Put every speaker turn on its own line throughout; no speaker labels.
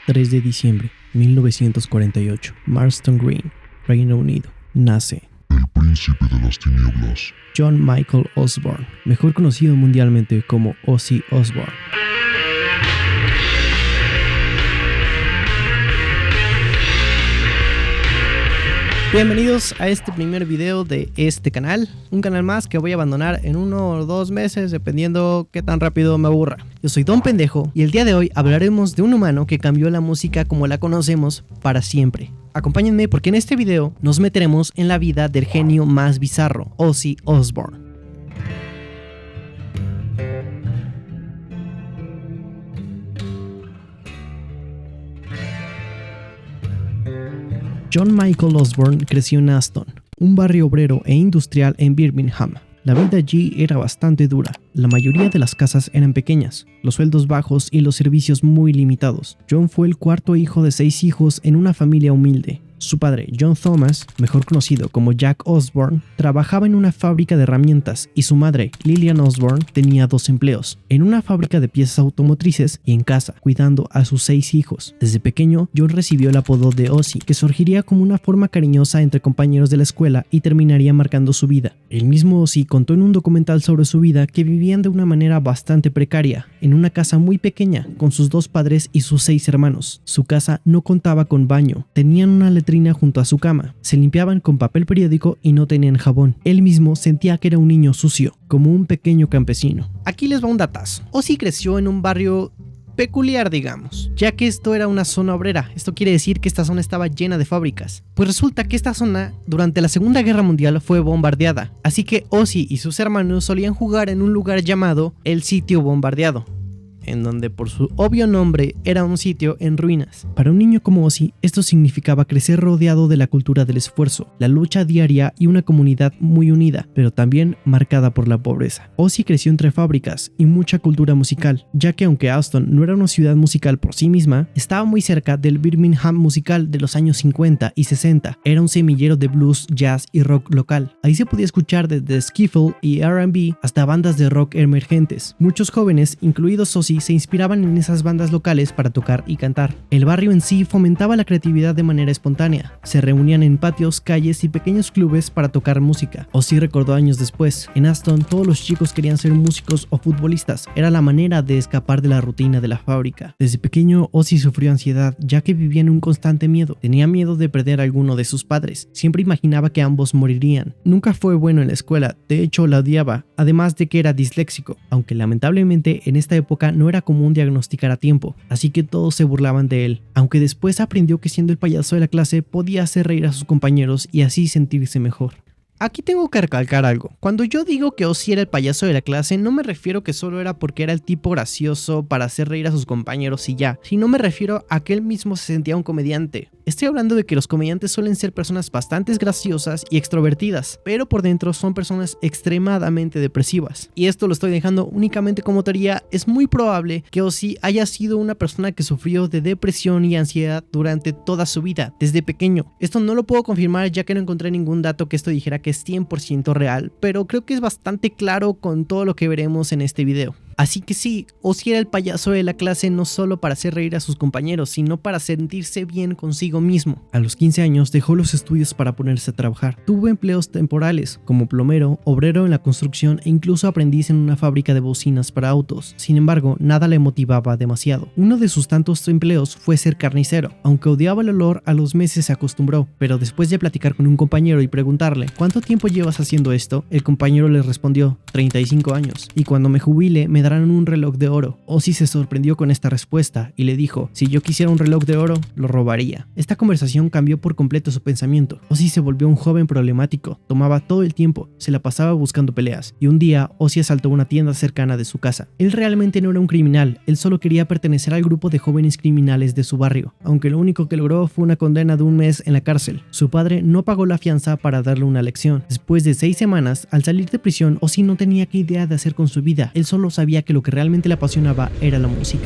3 de diciembre 1948, Marston Green, Reino Unido, nace
el príncipe de las tinieblas,
John Michael Osborne, mejor conocido mundialmente como Ozzy Osbourne. Bienvenidos a este primer video de este canal, un canal más que voy a abandonar en 1 o 2 meses dependiendo qué tan rápido me aburra. Yo soy Don Pendejo y el día de hoy hablaremos de un humano que cambió la música como la conocemos para siempre. Acompáñenme porque en este video nos meteremos en la vida del genio más bizarro, Ozzy Osbourne. John Michael Osbourne creció en Aston, un barrio obrero e industrial en Birmingham. La vida allí era bastante dura. La mayoría de las casas eran pequeñas, los sueldos bajos y los servicios muy limitados. John fue el cuarto hijo de 6 hijos en una familia humilde. Su padre, John Thomas, mejor conocido como Jack Osbourne, trabajaba en una fábrica de herramientas y su madre, Lillian Osbourne, tenía 2 empleos, en una fábrica de piezas automotrices y en casa, cuidando a sus 6 hijos. Desde pequeño, John recibió el apodo de Ozzy, que surgiría como una forma cariñosa entre compañeros de la escuela y terminaría marcando su vida. El mismo Ozzy contó en un documental sobre su vida que vivían de una manera bastante precaria, en una casa muy pequeña, con sus 2 padres y sus 6 hermanos. Su casa no contaba con baño, tenían una letrina junto a su cama, se limpiaban con papel periódico y no tenían jabón. Él mismo sentía que era un niño sucio, como un pequeño campesino. Aquí les va un datazo. Ozzy creció en un barrio peculiar, digamos, ya que esto era una zona obrera. Esto quiere decir que esta zona estaba llena de fábricas. Pues resulta que esta zona durante la Segunda Guerra Mundial fue bombardeada, así que Ozzy y sus hermanos solían jugar en un lugar llamado el Sitio Bombardeado, en donde por su obvio nombre era un sitio en ruinas. Para un niño como Ozzy, esto significaba crecer rodeado de la cultura del esfuerzo, la lucha diaria y una comunidad muy unida, pero también marcada por la pobreza. Ozzy creció entre fábricas y mucha cultura musical, ya que aunque Aston no era una ciudad musical por sí misma, estaba muy cerca del Birmingham musical de los años 50 y 60. Era un semillero de blues, jazz y rock local. Ahí se podía escuchar desde skiffle y R&B hasta bandas de rock emergentes. Muchos jóvenes, incluidos Ozzy, se inspiraban en esas bandas locales para tocar y cantar. El barrio en sí fomentaba la creatividad de manera espontánea. Se reunían en patios, calles y pequeños clubes para tocar música. Ozzy recordó años después: en Aston todos los chicos querían ser músicos o futbolistas. Era la manera de escapar de la rutina de la fábrica. Desde pequeño Ozzy sufrió ansiedad, ya que vivía en un constante miedo. Tenía miedo de perder a alguno de sus padres. Siempre imaginaba que ambos morirían. Nunca fue bueno en la escuela, de hecho la odiaba, además de que era disléxico, aunque lamentablemente en esta época no era común diagnosticar a tiempo, así que todos se burlaban de él, aunque después aprendió que siendo el payaso de la clase podía hacer reír a sus compañeros y así sentirse mejor. Aquí tengo que recalcar algo. Cuando yo digo que Ozzy era el payaso de la clase, no me refiero que solo era porque era el tipo gracioso para hacer reír a sus compañeros y ya, sino me refiero a que él mismo se sentía un comediante. Estoy hablando de que los comediantes suelen ser personas bastante graciosas y extrovertidas, pero por dentro son personas extremadamente depresivas. Y esto lo estoy dejando únicamente como teoría. Es muy probable que Ozzy haya sido una persona que sufrió de depresión y ansiedad durante toda su vida, desde pequeño. Esto no lo puedo confirmar ya que no encontré ningún dato que esto dijera que es 100% real, pero creo que es bastante claro con todo lo que veremos en este video. Así que sí, Ozzy era el payaso de la clase no solo para hacer reír a sus compañeros, sino para sentirse bien consigo mismo. A los 15 años dejó los estudios para ponerse a trabajar. Tuvo empleos temporales, como plomero, obrero en la construcción e incluso aprendiz en una fábrica de bocinas para autos. Sin embargo, nada le motivaba demasiado. Uno de sus tantos empleos fue ser carnicero. Aunque odiaba el olor, a los meses se acostumbró, pero después de platicar con un compañero y preguntarle ¿cuánto tiempo llevas haciendo esto?, el compañero le respondió 35 años, y cuando me jubile me darán un reloj de oro. Ozzy se sorprendió con esta respuesta y le dijo: si yo quisiera un reloj de oro, lo robaría. Esta conversación cambió por completo su pensamiento. Ozzy se volvió un joven problemático, tomaba todo el tiempo, se la pasaba buscando peleas, y un día Ozzy asaltó una tienda cercana de su casa. Él realmente no era un criminal, él solo quería pertenecer al grupo de jóvenes criminales de su barrio, aunque lo único que logró fue una condena de 1 mes en la cárcel. Su padre no pagó la fianza para darle una lección. Después de 6 semanas, al salir de prisión, Ozzy no tenía qué idea de hacer con su vida. Él solo sabía que lo que realmente le apasionaba era la música.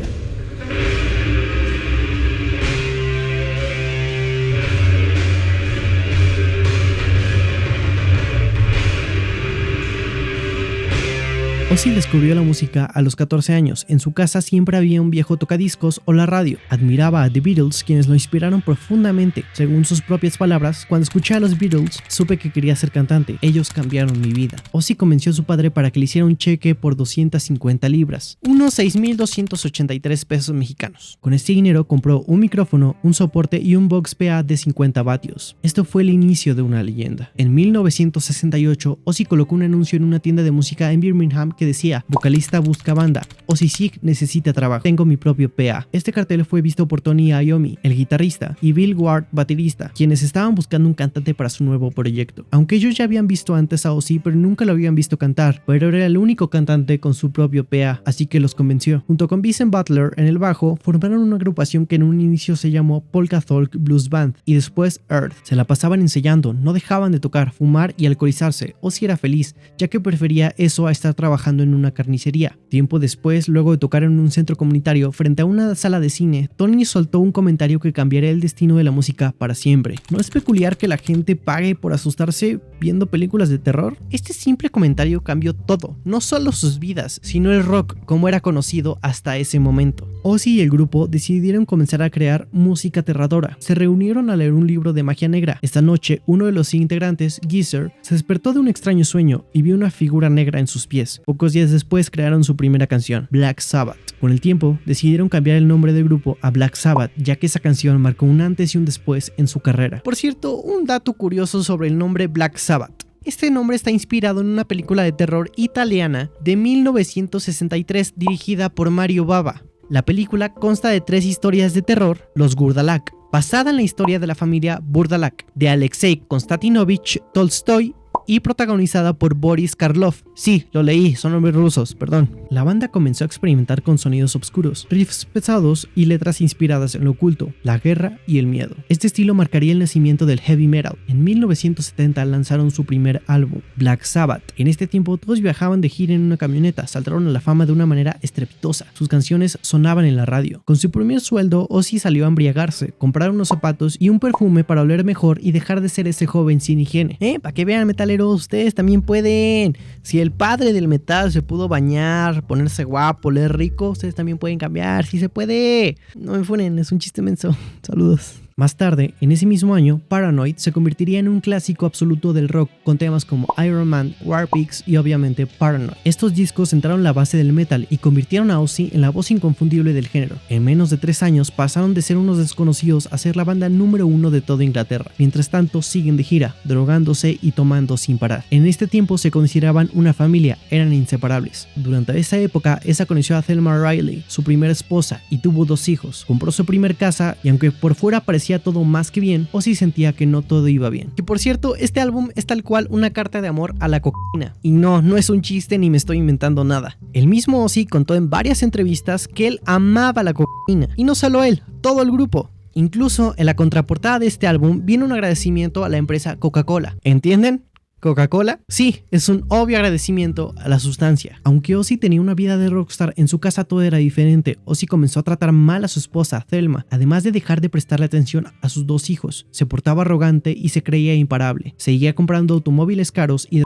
Ozzy descubrió la música a los 14 años. En su casa siempre había un viejo tocadiscos o la radio. Admiraba a The Beatles, quienes lo inspiraron profundamente. Según sus propias palabras, cuando escuché a los Beatles, supe que quería ser cantante. Ellos cambiaron mi vida. Ozzy convenció a su padre para que le hiciera un cheque por 250 libras, unos 6,283 pesos mexicanos. Con este dinero compró un micrófono, un soporte y un box PA de 50 vatios. Esto fue el inicio de una leyenda. En 1968, Ozzy colocó un anuncio en una tienda de música en Birmingham que decía: vocalista busca banda, Ozzy Sig necesita trabajo, tengo mi propio PA. Este cartel fue visto por Tony Iommi, el guitarrista, y Bill Ward, baterista, quienes estaban buscando un cantante para su nuevo proyecto. Aunque ellos ya habían visto antes a Ozzy, pero nunca lo habían visto cantar, pero era el único cantante con su propio PA, así que los convenció. Junto con Vincent Butler en el bajo, formaron una agrupación que en un inicio se llamó Polka Folk Blues Band y después Earth. Se la pasaban ensayando, no dejaban de tocar, fumar y alcoholizarse. Ozzy era feliz, ya que prefería eso a estar trabajando en una carnicería. Tiempo después, luego de tocar en un centro comunitario frente a una sala de cine, Tony soltó un comentario que cambiaría el destino de la música para siempre. ¿No es peculiar que la gente pague por asustarse viendo películas de terror? Este simple comentario cambió todo, no solo sus vidas, sino el rock como era conocido hasta ese momento. Ozzy y el grupo decidieron comenzar a crear música aterradora. Se reunieron a leer un libro de magia negra. Esta noche, uno de los integrantes, Geezer, se despertó de un extraño sueño y vio una figura negra en sus pies. Pocos días después crearon su primera canción, Black Sabbath. Con el tiempo, decidieron cambiar el nombre del grupo a Black Sabbath, ya que esa canción marcó un antes y un después en su carrera. Por cierto, un dato curioso sobre el nombre Black Sabbath. Este nombre está inspirado en una película de terror italiana de 1963 dirigida por Mario Bava. La película consta de 3 historias de terror, Los Gurdalak, basada en la historia de la familia Burdalak, de Alexei Konstantinovich Tolstoy y protagonizada por Boris Karloff. Sí, lo leí, son nombres rusos, perdón. La banda comenzó a experimentar con sonidos oscuros, riffs pesados y letras inspiradas en lo oculto, la guerra y el miedo. Este estilo marcaría el nacimiento del heavy metal. En 1970 lanzaron su primer álbum, Black Sabbath. En este tiempo todos viajaban de gira en una camioneta, saltaron a la fama de una manera estrepitosa. Sus canciones sonaban en la radio. Con su primer sueldo, Ozzy salió a embriagarse, comprar unos zapatos y un perfume para oler mejor y dejar de ser ese joven sin higiene. Para que vean, metaleros, ustedes también pueden. Si el padre del metal se pudo bañar, ponerse guapo, oler rico, ustedes también pueden cambiar, sí se puede. No me funen, es un chiste menso. Saludos. Más tarde, en ese mismo año, Paranoid se convertiría en un clásico absoluto del rock con temas como Iron Man, War Pigs y obviamente Paranoid. Estos discos sentaron la base del metal y convirtieron a Ozzy en la voz inconfundible del género. En menos de 3 años pasaron de ser unos desconocidos a ser la banda número 1 de toda Inglaterra. Mientras tanto, siguen de gira, drogándose y tomando sin parar. En este tiempo se consideraban una familia, eran inseparables. Durante esa época, esa conoció a Thelma Riley, su primera esposa, y tuvo 2 hijos. Compró su primer casa y aunque por fuera parecía todo más que bien, Ozzy sentía que no todo iba bien. Que por cierto, este álbum es tal cual una carta de amor a la cocaína. Y no es un chiste ni me estoy inventando nada. El mismo Ozzy contó en varias entrevistas que él amaba la cocaína. Y no solo él, todo el grupo. Incluso en la contraportada de este álbum viene un agradecimiento a la empresa Coca-Cola. ¿Entienden? ¿Coca-Cola? Sí, es un obvio agradecimiento a la sustancia. Aunque Ozzy tenía una vida de rockstar, en su casa todo era diferente. Ozzy comenzó a tratar mal a su esposa, Thelma, además de dejar de prestarle atención a sus 2 hijos. Se portaba arrogante y se creía imparable. Seguía comprando automóviles caros y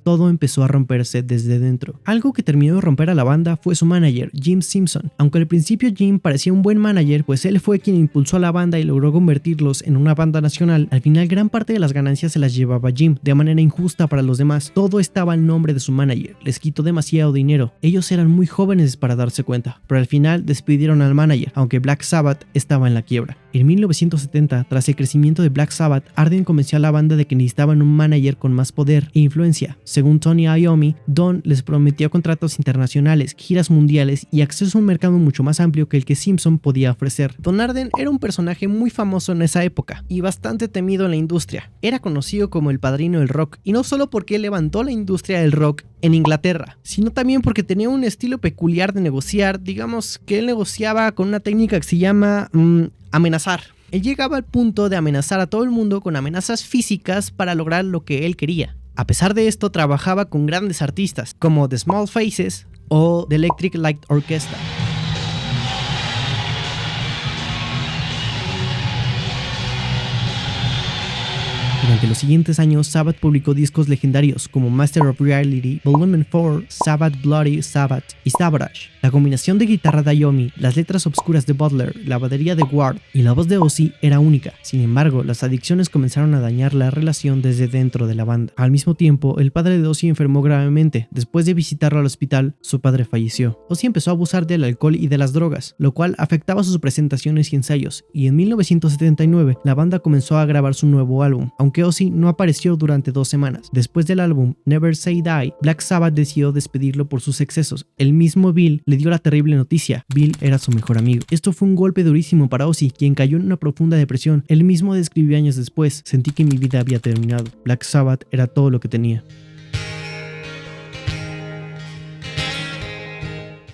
todo empezó a romperse desde dentro. Algo que terminó de romper a la banda fue su manager, Jim Simpson. Aunque al principio Jim parecía un buen manager, pues él fue quien impulsó a la banda y logró convertirlos en una banda nacional, al final gran parte de las ganancias se las llevaba Jim, de manera injusta para los demás. Todo estaba al nombre de su manager, les quitó demasiado dinero. Ellos eran muy jóvenes para darse cuenta, pero al final despidieron al manager, aunque Black Sabbath estaba en la quiebra. En 1970, tras el crecimiento de Black Sabbath, Arden convenció a la banda de que necesitaban un manager con más poder e influencia. Según Tony Iommi, Don les prometió contratos internacionales, giras mundiales y acceso a un mercado mucho más amplio que el que Simpson podía ofrecer. Don Arden era un personaje muy famoso en esa época y bastante temido en la industria. Era conocido como el padrino del rock, y no solo porque él levantó la industria del rock en Inglaterra, sino también porque tenía un estilo peculiar de negociar. Digamos que él negociaba con una técnica que se llama amenazar. Él llegaba al punto de amenazar a todo el mundo con amenazas físicas para lograr lo que él quería. A pesar de esto, trabajaba con grandes artistas como The Small Faces o The Electric Light Orchestra. Durante los siguientes años, Sabbath publicó discos legendarios como Master of Reality, Volume 4, Sabbath Bloody Sabbath y Sabotage. La combinación de guitarra de Iommi, las letras obscuras de Butler, la batería de Ward y la voz de Ozzy era única. Sin embargo, las adicciones comenzaron a dañar la relación desde dentro de la banda. Al mismo tiempo, el padre de Ozzy enfermó gravemente. Después de visitarlo al hospital, su padre falleció. Ozzy empezó a abusar del alcohol y de las drogas, lo cual afectaba sus presentaciones y ensayos, y en 1979 la banda comenzó a grabar su nuevo álbum, aunque Ozzy no apareció durante 2 semanas. Después del álbum Never Say Die, Black Sabbath decidió despedirlo por sus excesos. El mismo Bill le dio la terrible noticia: Bill era su mejor amigo. Esto fue un golpe durísimo para Ozzy, quien cayó en una profunda depresión. Él mismo describió años después: sentí que mi vida había terminado. Black Sabbath era todo lo que tenía.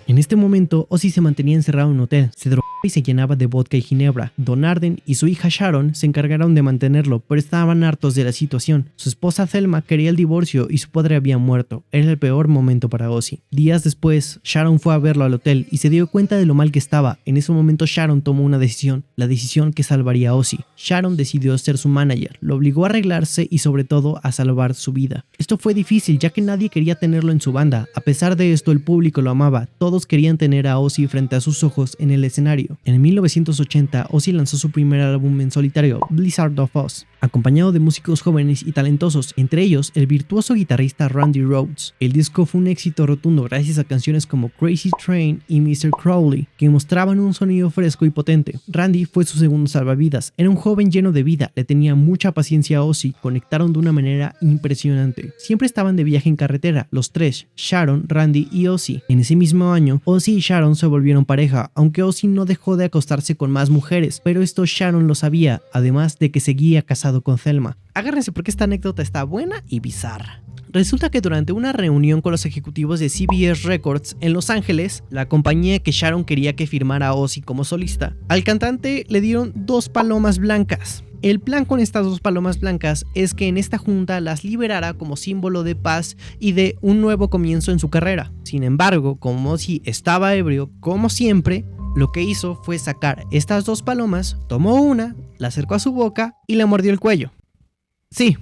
En este momento, Ozzy se mantenía encerrado en un hotel, se drogaba y se llenaba de vodka y ginebra. Don Arden y su hija Sharon se encargaron de mantenerlo, pero estaban hartos de la situación. Su esposa Thelma quería el divorcio y su padre había muerto. Era el peor momento para Ozzy. Días después, Sharon fue a verlo al hotel y se dio cuenta de lo mal que estaba. En ese momento Sharon tomó una decisión, la decisión que salvaría a Ozzy. Sharon decidió ser su manager, lo obligó a arreglarse y sobre todo a salvar su vida. Esto fue difícil ya que nadie quería tenerlo en su banda. A pesar de esto, el público lo amaba. Todos querían tener a Ozzy frente a sus ojos en el escenario. En 1980, Ozzy lanzó su primer álbum en solitario, Blizzard of Ozz, acompañado de músicos jóvenes y talentosos, entre ellos el virtuoso guitarrista Randy Rhoads. El disco fue un éxito rotundo gracias a canciones como Crazy Train y Mr. Crowley, que mostraban un sonido fresco y potente. Randy fue su segundo salvavidas. Era un joven lleno de vida, le tenía mucha paciencia a Ozzy, conectaron de una manera impresionante. Siempre estaban de viaje en carretera, los tres, Sharon, Randy y Ozzy. En ese mismo año, Ozzy y Sharon se volvieron pareja, aunque Ozzy no dejó de acostarse con más mujeres, pero esto Sharon lo sabía, además de que seguía casado con Thelma. Agárrense porque esta anécdota está buena y bizarra. Resulta que durante una reunión con los ejecutivos de CBS Records en Los Ángeles, la compañía que Sharon quería que firmara a Ozzy como solista, al cantante le dieron 2 palomas blancas. El plan con estas 2 palomas blancas es que en esta junta las liberara como símbolo de paz y de un nuevo comienzo en su carrera. Sin embargo, como Ozzy estaba ebrio, como siempre, lo que hizo fue sacar estas 2 palomas, tomó una, la acercó a su boca y le mordió el cuello. Sí,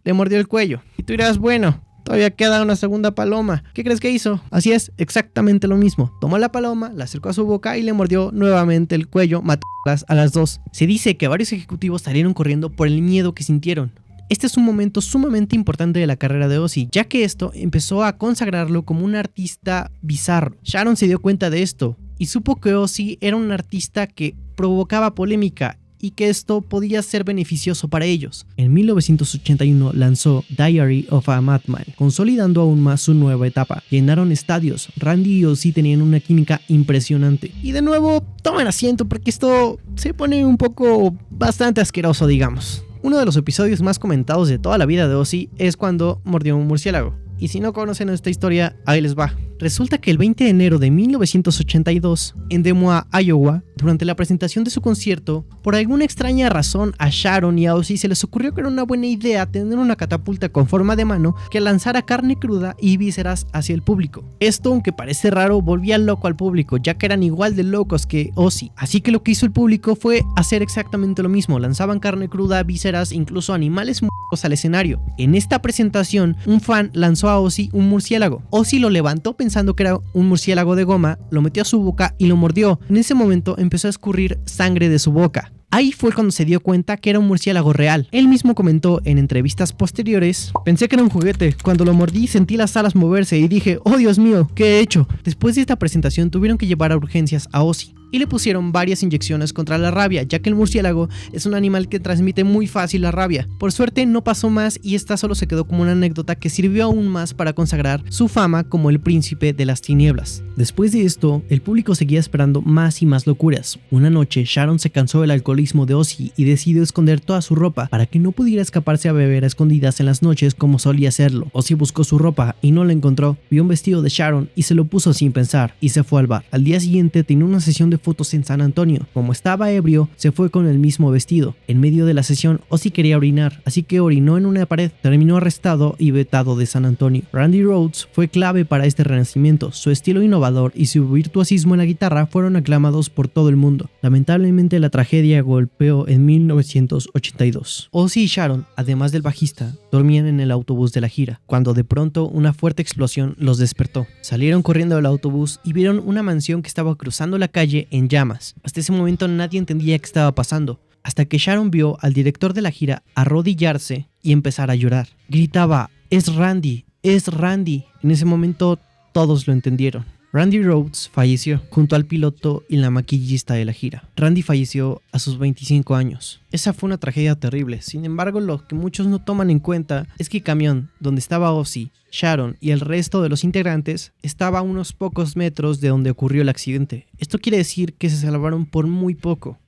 le mordió el cuello. Y tú dirás, bueno, todavía queda una segunda paloma. ¿Qué crees que hizo? Así es, exactamente lo mismo. Tomó la paloma, la acercó a su boca y le mordió nuevamente el cuello, matándolas a las 2. Se dice que varios ejecutivos salieron corriendo por el miedo que sintieron. Este es un momento sumamente importante de la carrera de Ozzy, ya que esto empezó a consagrarlo como un artista bizarro. Sharon se dio cuenta de esto y supo que Ozzy era un artista que provocaba polémica y que esto podía ser beneficioso para ellos. En 1981 lanzó Diary of a Madman, consolidando aún más su nueva etapa. Llenaron estadios, Randy y Ozzy tenían una química impresionante. Y de nuevo, tomen asiento porque esto se pone un poco bastante asqueroso, digamos. Uno de los episodios más comentados de toda la vida de Ozzy es cuando mordió un murciélago. Y si no conocen esta historia, ahí les va. Resulta que el 20 de enero de 1982, en Des Moines, Iowa, durante la presentación de su concierto, por alguna extraña razón a Sharon y a Ozzy se les ocurrió que era una buena idea tener una catapulta con forma de mano que lanzara carne cruda y vísceras hacia el público. Esto, aunque parece raro, volvía loco al público, ya que eran igual de locos que Ozzy. Así que lo que hizo el público fue hacer exactamente lo mismo, lanzaban carne cruda, vísceras, incluso animales muertos al escenario. En esta presentación, un fan lanzó a Ozzy un murciélago. Ozzy lo levantó pensando que era un murciélago de goma, lo metió a su boca y lo mordió. En ese momento empezó a escurrir sangre de su boca. Ahí fue cuando se dio cuenta que era un murciélago real. Él mismo comentó en entrevistas posteriores: pensé que era un juguete, cuando lo mordí sentí las alas moverse y dije, oh Dios mío, ¿qué he hecho? Después de esta presentación tuvieron que llevar a urgencias a Ozzy y le pusieron varias inyecciones contra la rabia, ya que el murciélago es un animal que transmite muy fácil la rabia. Por suerte no pasó más y esta solo se quedó como una anécdota que sirvió aún más para consagrar su fama como el príncipe de las tinieblas. Después de esto, el público seguía esperando más y más locuras. Una noche, Sharon se cansó del alcoholismo de Ozzy y decidió esconder toda su ropa para que no pudiera escaparse a beber a escondidas en las noches como solía hacerlo. Ozzy buscó su ropa y no la encontró, vio un vestido de Sharon y se lo puso sin pensar y se fue al bar. Al día siguiente tenía una sesión de fotos en San Antonio. Como estaba ebrio, se fue con el mismo vestido. En medio de la sesión, Ozzy quería orinar, así que orinó en una pared. Terminó arrestado y vetado de San Antonio. Randy Rhoads fue clave para este renacimiento. Su estilo innovador y su virtuosismo en la guitarra fueron aclamados por todo el mundo. Lamentablemente, la tragedia golpeó en 1982. Ozzy y Sharon, además del bajista, dormían en el autobús de la gira, cuando de pronto una fuerte explosión los despertó. Salieron corriendo del autobús y vieron una mansión que estaba cruzando la calle en llamas. Hasta ese momento nadie entendía qué estaba pasando, hasta que Sharon vio al director de la gira arrodillarse y empezar a llorar. Gritaba: "¡Es Randy! ¡Es Randy!". En ese momento todos lo entendieron. Randy Rhoads falleció junto al piloto y la maquillista de la gira. Randy falleció a sus 25 años. Esa fue una tragedia terrible. Sin embargo, lo que muchos no toman en cuenta es que el camión donde estaba Ozzy, Sharon y el resto de los integrantes estaba a unos pocos metros de donde ocurrió el accidente. Esto quiere decir que se salvaron por muy poco.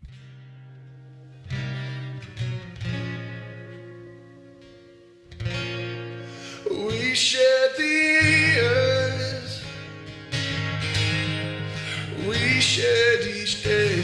We shed the earth, we shed each day.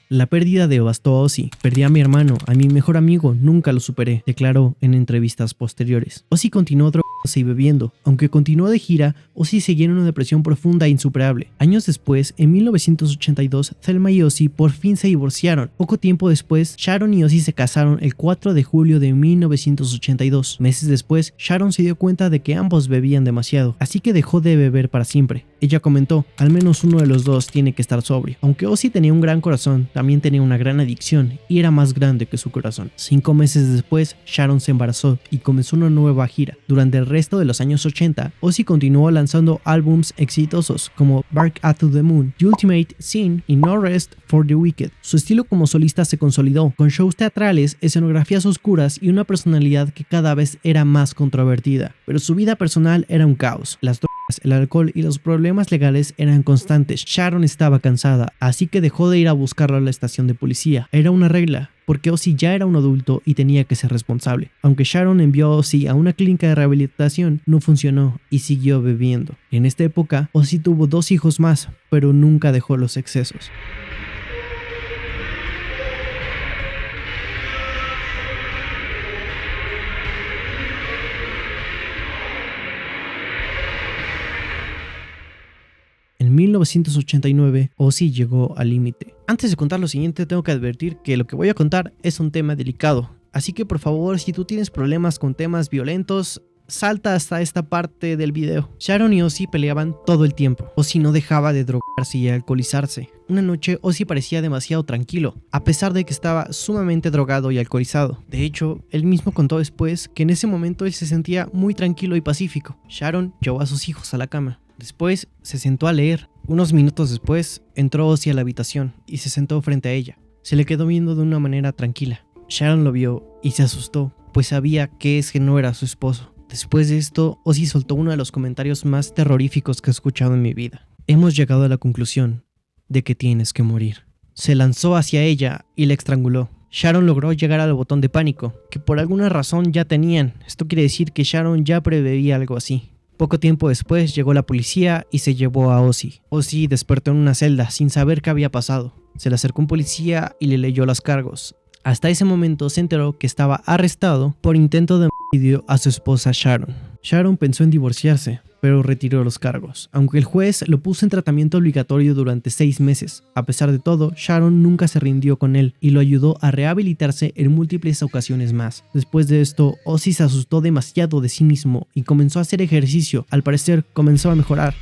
La pérdida devastó a Ozzy. Perdí a mi hermano, a mi mejor amigo, nunca lo superé, declaró en entrevistas posteriores. Ozzy continuó drogándose y bebiendo. Aunque continuó de gira, Ozzy seguía en una depresión profunda e insuperable. Años después, en 1982, Thelma y Ozzy por fin se divorciaron. Poco tiempo después, Sharon y Ozzy se casaron el 4 de julio de 1982. Meses después, Sharon se dio cuenta de que ambos bebían demasiado, así que dejó de beber para siempre. Ella comentó: "Al menos uno de los dos tiene que estar sobrio". Aunque Ozzy tenía un gran corazón, también tenía una gran adicción y era más grande que su corazón. 5 meses después, Sharon se embarazó y comenzó una nueva gira. Durante el resto de los años 80, Ozzy continuó lanzando álbums exitosos como Bark at the Moon, The Ultimate Sin y No Rest for the Wicked. Su estilo como solista se consolidó, con shows teatrales, escenografías oscuras y una personalidad que cada vez era más controvertida. Pero su vida personal era un caos. Las drogas, el alcohol y los problemas legales eran constantes. Sharon estaba cansada, así que dejó de ir a buscarlo a la estación de policía. Era una regla, porque Ozzy ya era un adulto y tenía que ser responsable. Aunque Sharon envió a Ozzy a una clínica de rehabilitación, no funcionó y siguió bebiendo. En esta época, Ozzy tuvo 2 hijos más, pero nunca dejó los excesos. En 1989, Ozzy llegó al límite. Antes de contar lo siguiente, tengo que advertir que lo que voy a contar es un tema delicado. Así que por favor, si tú tienes problemas con temas violentos, salta hasta esta parte del video. Sharon y Ozzy peleaban todo el tiempo. Ozzy no dejaba de drogarse y alcoholizarse. Una noche, Ozzy parecía demasiado tranquilo, a pesar de que estaba sumamente drogado y alcoholizado. De hecho, él mismo contó después que en ese momento él se sentía muy tranquilo y pacífico. Sharon llevó a sus hijos a la cama. Después se sentó a leer. Unos minutos después entró Ozzy a la habitación y se sentó frente a ella. Se le quedó viendo de una manera tranquila. Sharon lo vio y se asustó, pues sabía que ese no era su esposo. Después de esto, Ozzy soltó uno de los comentarios más terroríficos que he escuchado en mi vida. "Hemos llegado a la conclusión de que tienes que morir". Se lanzó hacia ella y la estranguló. Sharon logró llegar al botón de pánico, que por alguna razón ya tenían. Esto quiere decir que Sharon ya preveía algo así. Poco tiempo después llegó la policía y se llevó a Ozzy. Ozzy despertó en una celda sin saber qué había pasado. Se le acercó un policía y le leyó los cargos. Hasta ese momento se enteró que estaba arrestado por intento de homicidio a su esposa Sharon. Sharon pensó en divorciarse, pero retiró los cargos, aunque el juez lo puso en tratamiento obligatorio durante 6 meses. A pesar de todo, Sharon nunca se rindió con él y lo ayudó a rehabilitarse en múltiples ocasiones más. Después de esto, Ozzy se asustó demasiado de sí mismo y comenzó a hacer ejercicio. Al parecer, comenzó a mejorar.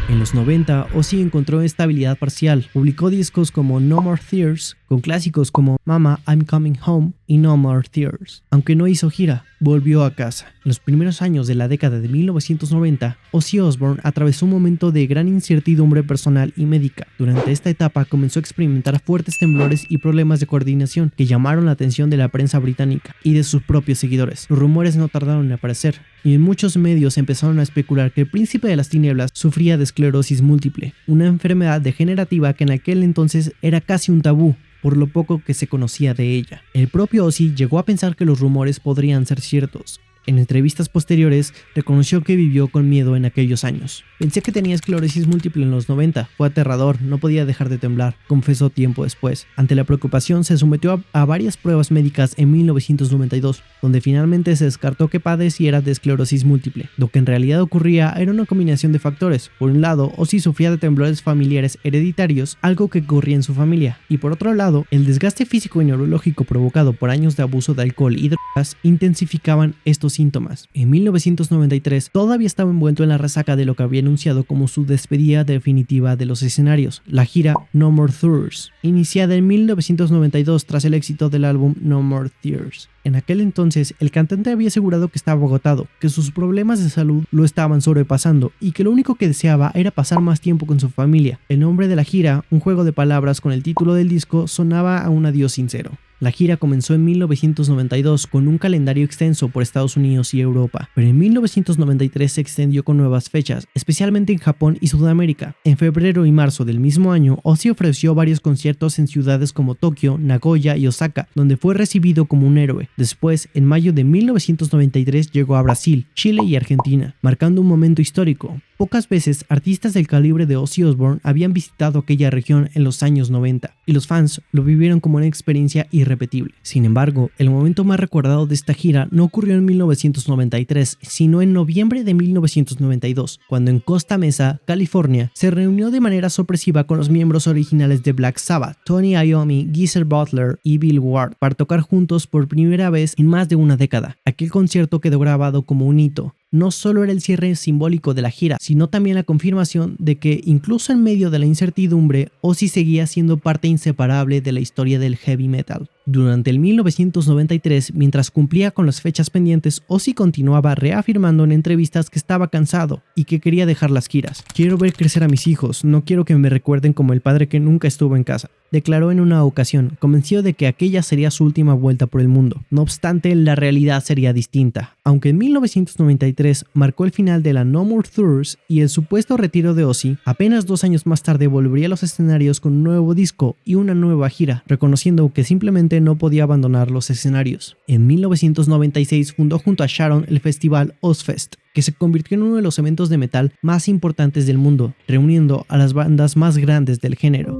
En los 90, Ozzy encontró estabilidad parcial. Publicó discos como No More Tears, con clásicos como Mama, I'm Coming Home y No More Tears. Aunque no hizo gira, volvió a casa. En los primeros años de la década de 1990, Ozzy Osbourne atravesó un momento de gran incertidumbre personal y médica. Durante esta etapa comenzó a experimentar fuertes temblores y problemas de coordinación que llamaron la atención de la prensa británica y de sus propios seguidores. Los rumores no tardaron en aparecer, y en muchos medios empezaron a especular que el príncipe de las tinieblas sufría de esclerosis múltiple, una enfermedad degenerativa que en aquel entonces era casi un tabú. por lo poco que se conocía de ella. El propio Ozzy llegó a pensar que los rumores podrían ser ciertos. En entrevistas posteriores, reconoció que vivió con miedo en aquellos años. Pensé que tenía esclerosis múltiple en los 90, fue aterrador, no podía dejar de temblar, confesó tiempo después. Ante la preocupación, se sometió a varias pruebas médicas en 1992, donde finalmente se descartó que padeciera de esclerosis múltiple. Lo que en realidad ocurría era una combinación de factores. Por un lado, Ozzy sufría de temblores familiares hereditarios, algo que ocurría en su familia, y por otro lado, el desgaste físico y neurológico provocado por años de abuso de alcohol y drogas intensificaban estos síntomas. En 1993 todavía estaba envuelto en la resaca de lo que había anunciado como su despedida definitiva de los escenarios, la gira No More Tours, iniciada en 1992 tras el éxito del álbum No More Tears. En aquel entonces, el cantante había asegurado que estaba agotado, que sus problemas de salud lo estaban sobrepasando y que lo único que deseaba era pasar más tiempo con su familia. El nombre de la gira, un juego de palabras con el título del disco, sonaba a un adiós sincero. La gira comenzó en 1992 con un calendario extenso por Estados Unidos y Europa, pero en 1993 se extendió con nuevas fechas, especialmente en Japón y Sudamérica. En febrero y marzo del mismo año, Ozzy ofreció varios conciertos en ciudades como Tokio, Nagoya y Osaka, donde fue recibido como un héroe. Después, en mayo de 1993 llegó a Brasil, Chile y Argentina, marcando un momento histórico. Pocas veces artistas del calibre de Ozzy Osbourne habían visitado aquella región en los años 90, y los fans lo vivieron como una experiencia irrepetible. Sin embargo, el momento más recordado de esta gira no ocurrió en 1993, sino en noviembre de 1992, cuando en Costa Mesa, California, se reunió de manera sorpresiva con los miembros originales de Black Sabbath, Tony Iommi, Geezer Butler y Bill Ward, para tocar juntos por primera vez en más de una década. Aquel concierto quedó grabado como un hito. No solo era el cierre simbólico de la gira, sino también la confirmación de que, incluso en medio de la incertidumbre, Ozzy seguía siendo parte inseparable de la historia del heavy metal. Durante el 1993, mientras cumplía con las fechas pendientes, Ozzy continuaba reafirmando en entrevistas que estaba cansado y que quería dejar las giras. «Quiero ver crecer a mis hijos, no quiero que me recuerden como el padre que nunca estuvo en casa», declaró en una ocasión, convencido de que aquella sería su última vuelta por el mundo. No obstante, la realidad sería distinta. Aunque en 1993 marcó el final de la No More Tours y el supuesto retiro de Ozzy, apenas 2 años más tarde volvería a los escenarios con un nuevo disco y una nueva gira, reconociendo que simplemente no podía abandonar los escenarios. En 1996 fundó junto a Sharon el festival Ozzfest, que se convirtió en uno de los eventos de metal más importantes del mundo, reuniendo a las bandas más grandes del género.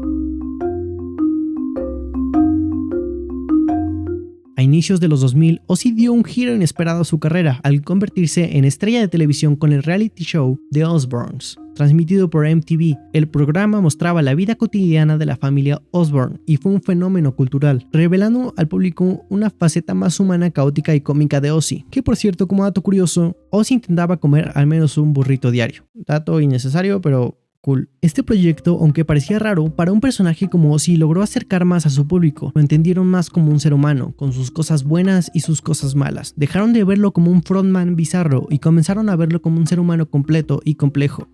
A inicios de los 2000, Ozzy dio un giro inesperado a su carrera al convertirse en estrella de televisión con el reality show The Osbournes, transmitido por MTV. El programa mostraba la vida cotidiana de la familia Osbourne y fue un fenómeno cultural, revelando al público una faceta más humana, caótica y cómica de Ozzy, que por cierto, como dato curioso, Ozzy intentaba comer al menos un burrito diario. Dato innecesario, pero cool. Este proyecto, aunque parecía raro, para un personaje como Ozzy logró acercar más a su público. Lo entendieron más como un ser humano, con sus cosas buenas y sus cosas malas. Dejaron de verlo como un frontman bizarro y comenzaron a verlo como un ser humano completo y complejo.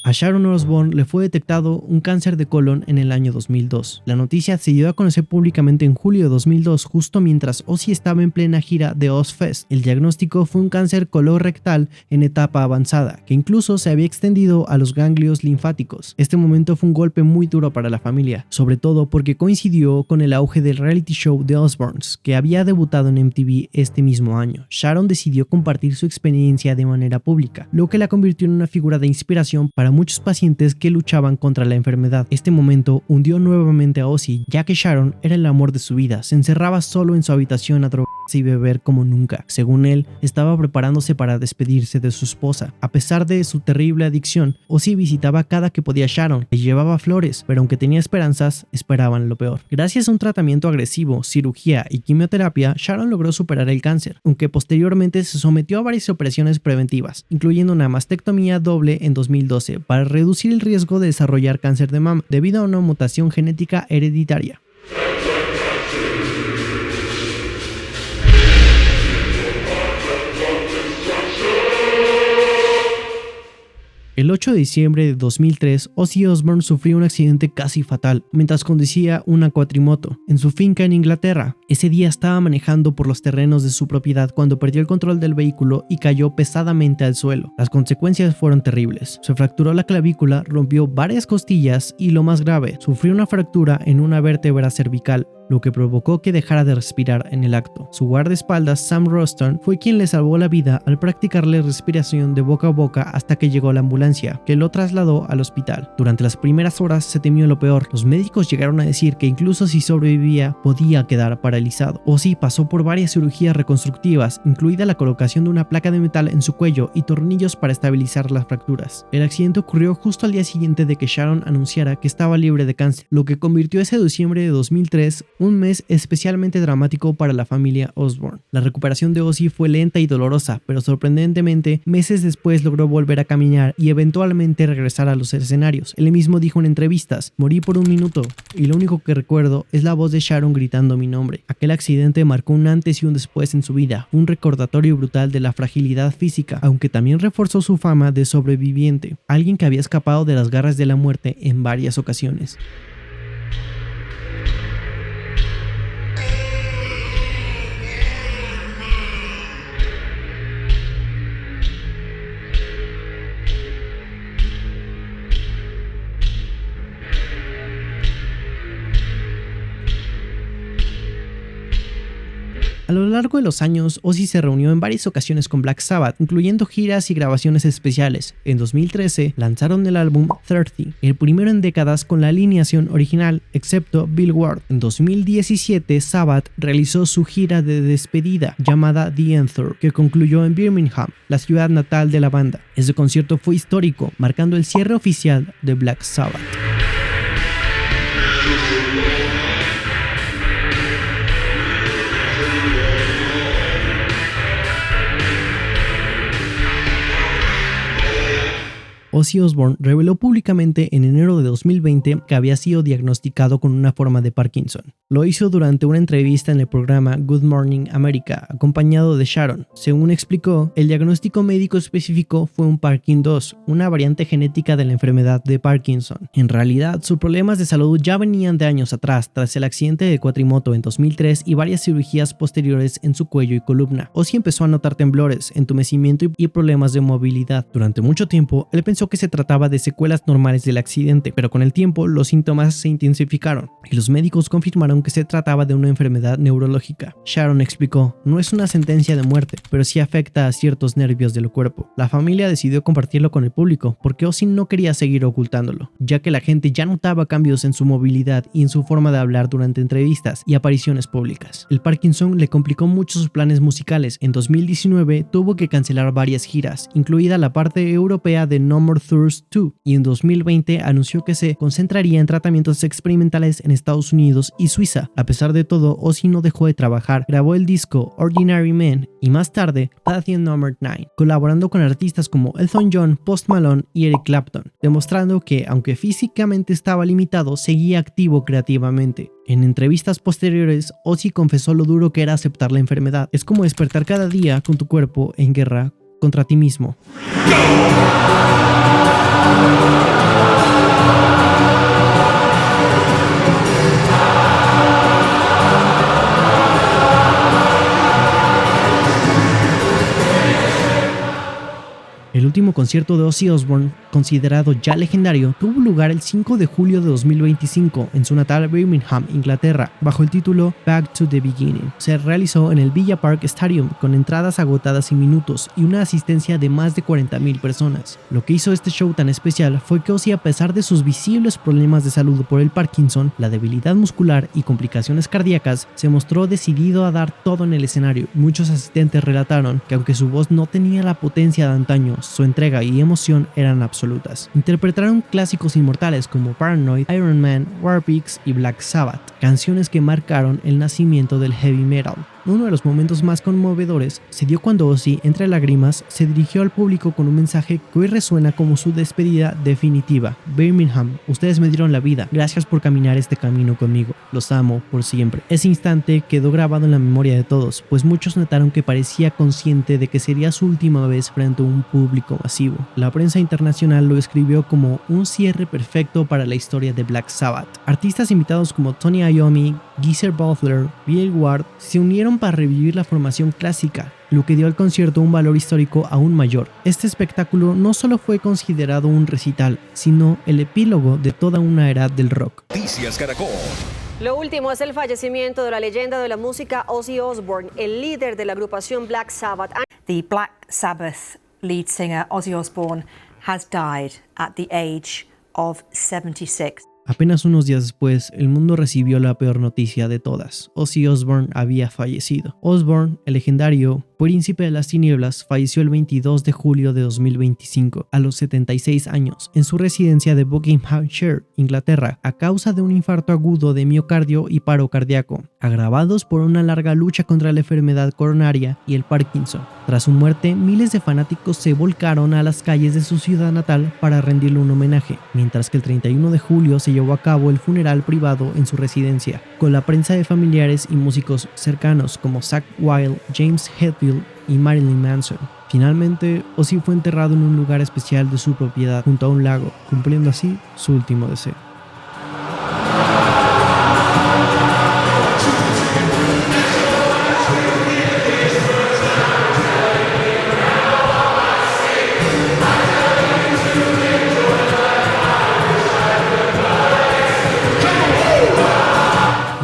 A Sharon Osbourne le fue detectado un cáncer de colon en el año 2002. La noticia se dio a conocer públicamente en julio de 2002, justo mientras Ozzy estaba en plena gira de Ozzfest. El diagnóstico fue un cáncer colorectal en etapa avanzada, que incluso se había extendido a los ganglios linfáticos. Este momento fue un golpe muy duro para la familia, sobre todo porque coincidió con el auge del reality show The Osbournes, que había debutado en MTV este mismo año. Sharon decidió compartir su experiencia de manera pública, lo que la convirtió en una figura de inspiración para muchos pacientes que luchaban contra la enfermedad. Este momento hundió nuevamente a Ozzy, ya que Sharon era el amor de su vida. Se encerraba solo en su habitación a drogarse y beber como nunca. Según él, estaba preparándose para despedirse de su esposa. A pesar de su terrible adicción, Ozzy visitaba cada que podía a Sharon, le llevaba flores, pero aunque tenía esperanzas, esperaban lo peor. Gracias a un tratamiento agresivo, cirugía y quimioterapia, Sharon logró superar el cáncer, aunque posteriormente se sometió a varias operaciones preventivas, incluyendo una mastectomía doble en 2012, para reducir el riesgo de desarrollar cáncer de mama debido a una mutación genética hereditaria. El 8 de diciembre de 2003, Ozzy Osbourne sufrió un accidente casi fatal mientras conducía una cuatrimoto en su finca en Inglaterra. Ese día estaba manejando por los terrenos de su propiedad cuando perdió el control del vehículo y cayó pesadamente al suelo. Las consecuencias fueron terribles. Se fracturó la clavícula, rompió varias costillas y, lo más grave, sufrió una fractura en una vértebra cervical, lo que provocó que dejara de respirar en el acto. Su guardaespaldas, Sam Roston, fue quien le salvó la vida al practicarle respiración de boca a boca hasta que llegó la ambulancia, que lo trasladó al hospital. Durante las primeras horas se temió lo peor. Los médicos llegaron a decir que incluso si sobrevivía, podía quedar paralizado. Ozzy pasó por varias cirugías reconstructivas, incluida la colocación de una placa de metal en su cuello y tornillos para estabilizar las fracturas. El accidente ocurrió justo al día siguiente de que Sharon anunciara que estaba libre de cáncer, lo que convirtió ese diciembre de 2003 un mes especialmente dramático para la familia Osbourne. La recuperación de Ozzy fue lenta y dolorosa, pero sorprendentemente, meses después logró volver a caminar y eventualmente regresar a los escenarios. Él mismo dijo en entrevistas: "Morí por un minuto y lo único que recuerdo es la voz de Sharon gritando mi nombre". Aquel accidente marcó un antes y un después en su vida, un recordatorio brutal de la fragilidad física, aunque también reforzó su fama de sobreviviente, alguien que había escapado de las garras de la muerte en varias ocasiones. A lo largo de los años, Ozzy se reunió en varias ocasiones con Black Sabbath, incluyendo giras y grabaciones especiales. En 2013 lanzaron el álbum 30, el primero en décadas con la alineación original, excepto Bill Ward. En 2017, Sabbath realizó su gira de despedida llamada The End Tour, que concluyó en Birmingham, la ciudad natal de la banda. Ese concierto fue histórico, marcando el cierre oficial de Black Sabbath. Ozzy Osbourne reveló públicamente en enero de 2020 que había sido diagnosticado con una forma de Parkinson. Lo hizo durante una entrevista en el programa Good Morning America, acompañado de Sharon. Según explicó, el diagnóstico médico específico fue un Parkin 2, una variante genética de la enfermedad de Parkinson. En realidad, sus problemas de salud ya venían de años atrás, tras el accidente de cuatrimoto en 2003 y varias cirugías posteriores en su cuello y columna. Ozzy empezó a notar temblores, entumecimiento y problemas de movilidad. Durante mucho tiempo, él pensó que se trataba de secuelas normales del accidente, pero con el tiempo los síntomas se intensificaron y los médicos confirmaron que se trataba de una enfermedad neurológica. Sharon explicó: "No es una sentencia de muerte, pero sí afecta a ciertos nervios del cuerpo". La familia decidió compartirlo con el público porque Ozzy no quería seguir ocultándolo, ya que la gente ya notaba cambios en su movilidad y en su forma de hablar durante entrevistas y apariciones públicas. El Parkinson le complicó mucho sus planes musicales. En 2019 tuvo que cancelar varias giras, incluida la parte europea de No More Tours 2, y en 2020 anunció que se concentraría en tratamientos experimentales en Estados Unidos y Suiza. A pesar de todo, Ozzy no dejó de trabajar, grabó el disco Ordinary Man y más tarde Patient Number 9, colaborando con artistas como Elton John, Post Malone y Eric Clapton, demostrando que, aunque físicamente estaba limitado, seguía activo creativamente. En entrevistas posteriores, Ozzy confesó lo duro que era aceptar la enfermedad. Es como despertar cada día con tu cuerpo en guerra contra ti mismo. El último concierto de Ozzy Osbourne, considerado ya legendario, tuvo lugar el 5 de julio de 2025 en su natal Birmingham, Inglaterra, bajo el título Back to the Beginning. Se realizó en el Villa Park Stadium con entradas agotadas en minutos y una asistencia de más de 40,000 personas. Lo que hizo este show tan especial fue que Ozzy, a pesar de sus visibles problemas de salud por el Parkinson, la debilidad muscular y complicaciones cardíacas, se mostró decidido a dar todo en el escenario. Muchos asistentes relataron que aunque su voz no tenía la potencia de antaño, su entrega y emoción eran absolutas. Interpretaron clásicos inmortales como Paranoid, Iron Man, War Pigs y Black Sabbath, canciones que marcaron el nacimiento del heavy metal. Uno de los momentos más conmovedores se dio cuando Ozzy, entre lágrimas, se dirigió al público con un mensaje que hoy resuena como su despedida definitiva. Birmingham, ustedes me dieron la vida, gracias por caminar este camino conmigo, los amo por siempre. Ese instante quedó grabado en la memoria de todos, pues muchos notaron que parecía consciente de que sería su última vez frente a un público masivo. La prensa internacional lo escribió como un cierre perfecto para la historia de Black Sabbath. Artistas invitados como Tony Iommi, Geezer Butler, Bill Ward se unieron para revivir la formación clásica, lo que dio al concierto un valor histórico aún mayor. Este espectáculo no solo fue considerado un recital, sino el epílogo de toda una era del rock.
Noticias Caracol.
Lo último es el fallecimiento de la leyenda de la música Ozzy Osbourne, el líder de la agrupación Black Sabbath.
The Black Sabbath lead singer Ozzy Osbourne has died at the age of 76.
Apenas unos días después, el mundo recibió la peor noticia de todas. Ozzy Osbourne había fallecido. Osbourne, el legendario príncipe de las tinieblas, falleció el 22 de julio de 2025, a los 76 años, en su residencia de Buckinghamshire, Inglaterra, a causa de un infarto agudo de miocardio y paro cardíaco, agravados por una larga lucha contra la enfermedad coronaria y el Parkinson. Tras su muerte, miles de fanáticos se volcaron a las calles de su ciudad natal para rendirle un homenaje, mientras que el 31 de julio se llevó a cabo el funeral privado en su residencia, con la prensa de familiares y músicos cercanos como Zakk Wylde, James Hetfield y Marilyn Manson. Finalmente, Ozzy fue enterrado en un lugar especial de su propiedad junto a un lago, cumpliendo así su último deseo.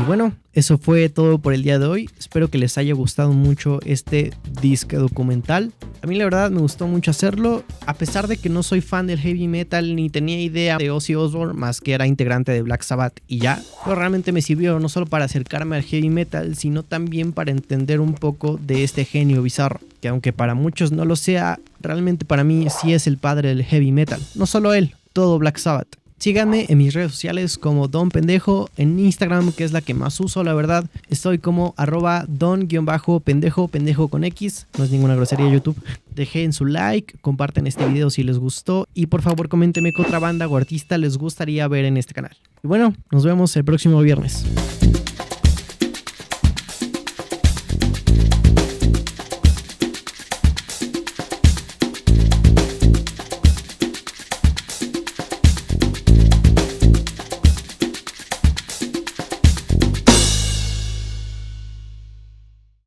Bueno, eso fue todo por el día de hoy. Espero que les haya gustado mucho este disque documental. A mí la verdad me gustó mucho hacerlo, a pesar de que no soy fan del heavy metal ni tenía idea de Ozzy Osbourne más que era integrante de Black Sabbath y ya. Pero realmente me sirvió no solo para acercarme al heavy metal, sino también para entender un poco de este genio bizarro, que aunque para muchos no lo sea, realmente para mí sí es el padre del heavy metal. No solo él, todo Black Sabbath. Síganme en mis redes sociales como Don Pendejo, en Instagram, que es la que más uso, la verdad. Estoy como @don_pendejo, pendejo con X. No es ninguna grosería YouTube. Dejen su like, comparten este video si les gustó y por favor coméntenme qué otra banda o artista les gustaría ver en este canal. Y bueno, nos vemos el próximo viernes.